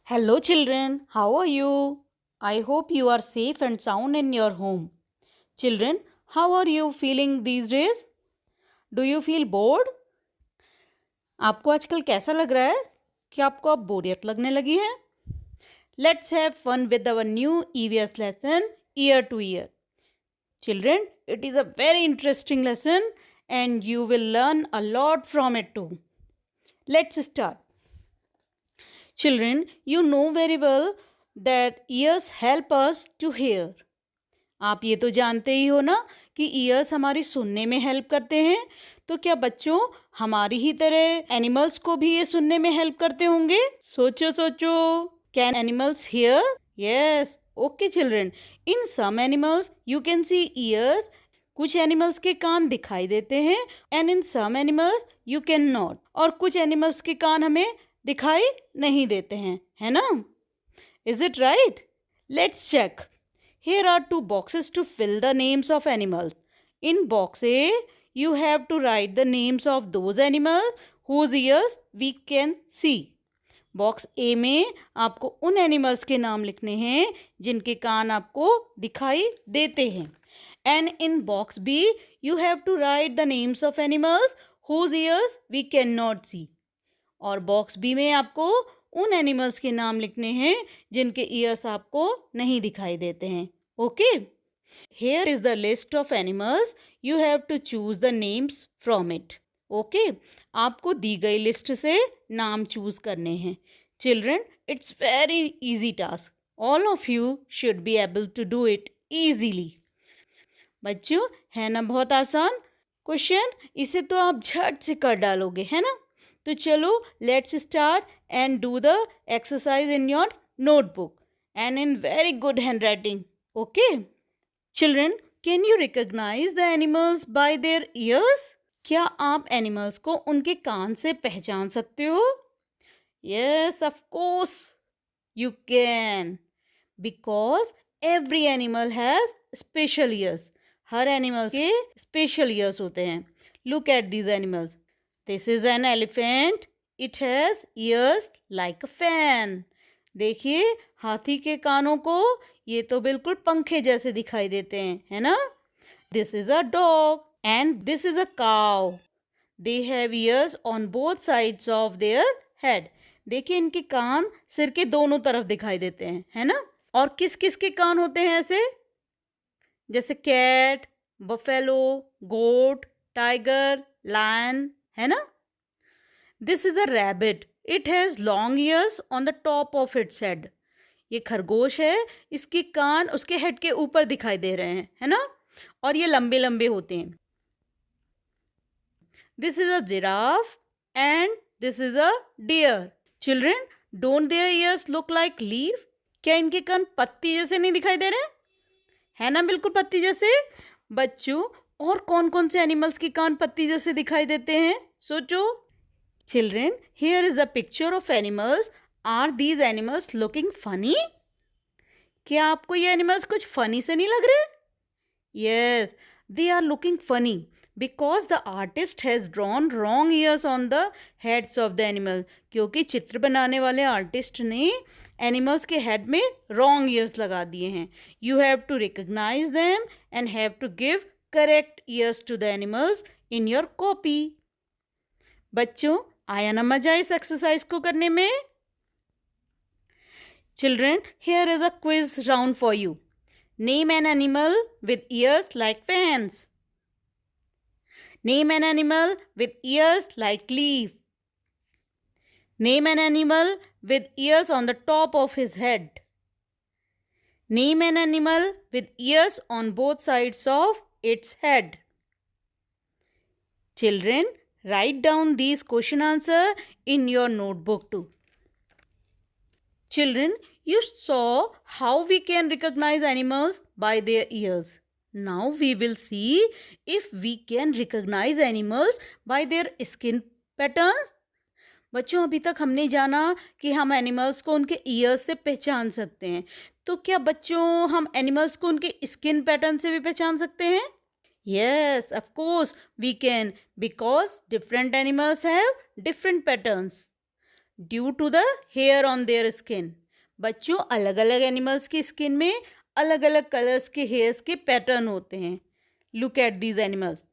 Hello, children. How are you? I hope you are safe and sound in your home. Children, how are you feeling these days? Do you feel bored? आपको आजकल कैसा लग रहा है? क्या आपको अब बोरियत लगने लगी है? Let's have fun with our new EVS lesson year to year. Children, it is a very interesting lesson and you will learn a lot from it too. Let's start. Children, you know very well that ears help us to hear. आप ये तो जानते ही हो ना कि years हमारी सुनने में हेल्प करते हैं। तो क्या बच्चों हमारी ही तरह एनिमल्स को भी ये सुनने में हेल्प करते होंगे? सोचो सोचो, can animals hear? Yes, okay children. In some animals you can see ears. कुछ एनिमल्स के कान दिखाई देते हैं and in some animals you can not. और कुछ एनिमल्स के कान हमें दिखाई नहीं देते हैं, है ना? Is it right? Let's check. Here are two boxes to fill the names of animals. In box A, you have to write the names of those animals whose ears we can see. Box A में आपको उन animals के नाम लिखने हैं जिनके कान आपको दिखाई देते हैं. And in box B you have to write the names of animals whose ears we can not see. और बॉक्स बी में आपको उन एनिमल्स के नाम लिखने हैं जिनके ईयर्स आपको नहीं दिखाई देते हैं. Okay, here is the list of animals, you have to choose the names from it. Okay, आपको दी गई लिस्ट से नाम चूज करने हैं. Children, it's very easy task. All of you should be able to do it easily. बच्चों, है ना बहुत आसान क्वेश्चन? इसे तो आप झट से कर डालोगे, है ना? तो चलो let's start and do the exercise in your notebook and in very good handwriting. Okay children, can you recognise the animals by their ears? क्या आप एनिमल्स को उनके कान से पहचान सकते हो? Yes, of course you can, because every animal has special years. Her animal के special years होते हैं. Look at these animals. This is an elephant. It has years like a fan. देखिए हाथी के कानों को ये तो बिल्कुल पंखे जैसे दिखाई देते हैं, है ना? This is a dog and this is a cow. They have years on both sides of their head. देखिए इनके कान सिर के दोनों तरफ दिखाई देते हैं, है ना? और किस किस के कान होते हैं ऐसे? जैसे कैट, बफेलो, गोट, टाइगर, लायन, है ना? This is a rabbit. It has long years on the top of its head. ये खरगोश है, इसके कान उसके हेड के ऊपर दिखाई दे रहे हैं, है ना? और ये लंबे लंबे होते हैं. This is a giraffe and this is a deer. Children, don't their ears look like leaf? क्या इनके कान पत्ती जैसे नहीं दिखाई दे रहे? है ना, बिल्कुल पत्ती जैसे. बच्चों, और कौन कौन से एनिमल्स के कान पत्ती जैसे दिखाई देते हैं? सोचो. Children, here is a picture of animals. Are these animals looking funny? क्या आपको ये एनिमल्स कुछ फनी से नहीं लग रहे? Yes, they are looking funny because the artist has drawn wrong ears on the heads of the animal. क्योंकि चित्र बनाने वाले आर्टिस्ट ने एनिमल्स के हेड में रॉन्ग ईयर्स लगा दिए हैं. You have to recognise them and have to give correct ears to the animals in your copy. बच्चों, आया ना मजा इस एक्सरसाइज को करने में? Children, here is a quiz round for you. Name an animal with ears like fans. Name an animal with ears like leaf. Name an animal with ears on the top of his head. Name an animal with ears on both sides of its head. Children, write down these question answers in your notebook too. Children, you saw how we can recognize animals by their ears. Now we will see if we can recognize animals by their skin patterns. बच्चों, अभी तक हमने जाना कि हम animals को उनके years से पहचान सकते हैं. तो क्या बच्चों हम एनिमल्स को उनके स्किन पैटर्न से भी पहचान सकते हैं? Yes, of course we can, because different animals have different patterns. Due to the hair on their skin. बच्चों, अलग अलग एनिमल्स की स्किन में अलग अलग कलर्स के हेयर्स के पैटर्न होते हैं। Look at these animals.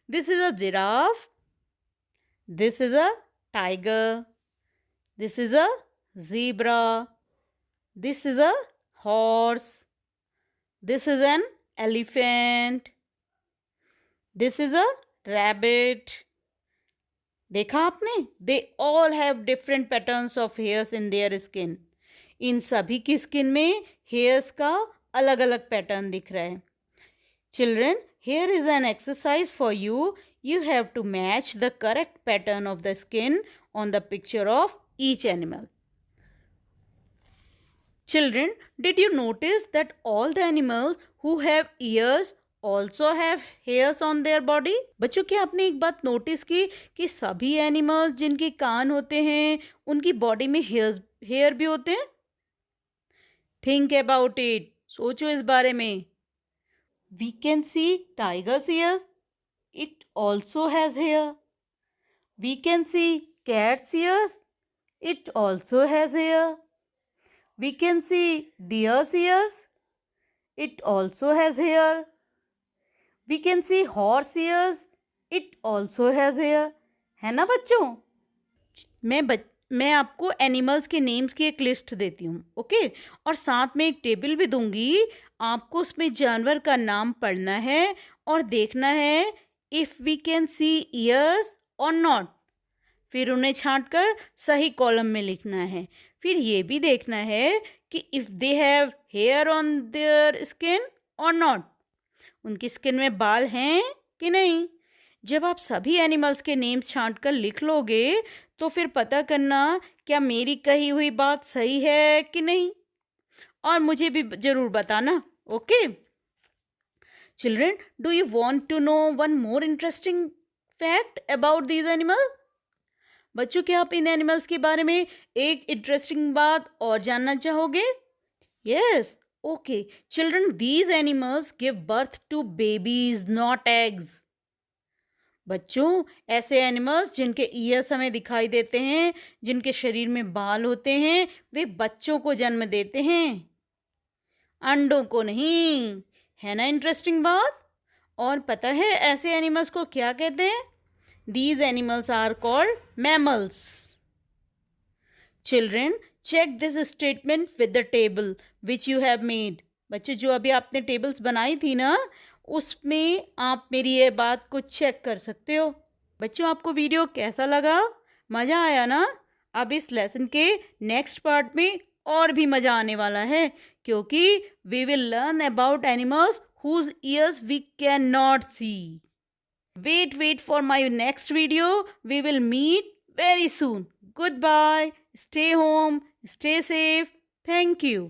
This is a giraffe, this is a tiger, this is a zebra, this is a horse, this is an elephant, this is a rabbit. देखा आपने? They all have different patterns of hairs in their skin. इन सभी की skin में hairs का अलग अलग pattern दिख रहा है। Children, here is an exercise for you. You have to match the correct pattern of the skin on the picture of each animal. Children, did you notice that all the animals who have ears also have hairs on their body? बच्चों, क्या आपने एक बात notice की कि सभी animals जिनके कान होते हैं उनकी बॉडी में हेयर भी होते हैं? थिंक अबाउट इट, सोचो इस बारे में। We can see tiger's ears, it also has hair. We can see cat's ears, it also has hair. We can see deer's ears, it also has hair. We can see horse ears, it also has hair. है ना बच्चों? मैं आपको animals के names की एक list देती हूँ, ओके? और साथ में एक टेबल भी दूंगी। आपको उसमें जानवर का नाम पढ़ना है और देखना है if we can see ears और नॉट। फिर उन्हें छांटकर सही कॉलम में लिखना है। फिर ये भी देखना है कि if they have hair on their skin और नॉट, उनकी स्किन में बाल हैं कि नहीं। जब आप सभी एनिमल्स के नेम्स छांट कर लिख लोगे तो फिर पता करना क्या मेरी कही हुई बात सही है कि नहीं, और मुझे भी ज़रूर बताना, okay? Children, do you want to know one more interesting fact about these animal? बच्चों, क्या आप इन एनिमल्स के बारे में एक इंटरेस्टिंग बात और जानना चाहोगे? Yes, okay. Children, these animals give birth to babies, not eggs. बच्चों, ऐसे एनिमल्स जिनके ईयर्स हमें दिखाई देते हैं, जिनके शरीर में बाल होते हैं, वे बच्चों को जन्म देते हैं, अंडों को नहीं। है ना इंटरेस्टिंग बात? और पता है ऐसे एनिमल्स को क्या कहते हैं? These animals are called mammals. Children, check this statement with the table which you have made. बच्चे, जो अभी आपने टेबल्स बनाई थी ना, उसमें आप मेरी ये बात को चेक कर सकते हो। बच्चों, आपको वीडियो कैसा लगा? मज़ा आया ना? अब इस लेसन के नेक्स्ट पार्ट में और भी मज़ा आने वाला है, क्योंकि we will learn about animals whose ears we cannot see. Wait for my next video. We will meet very soon. Goodbye. Stay home. Stay safe. Thank you.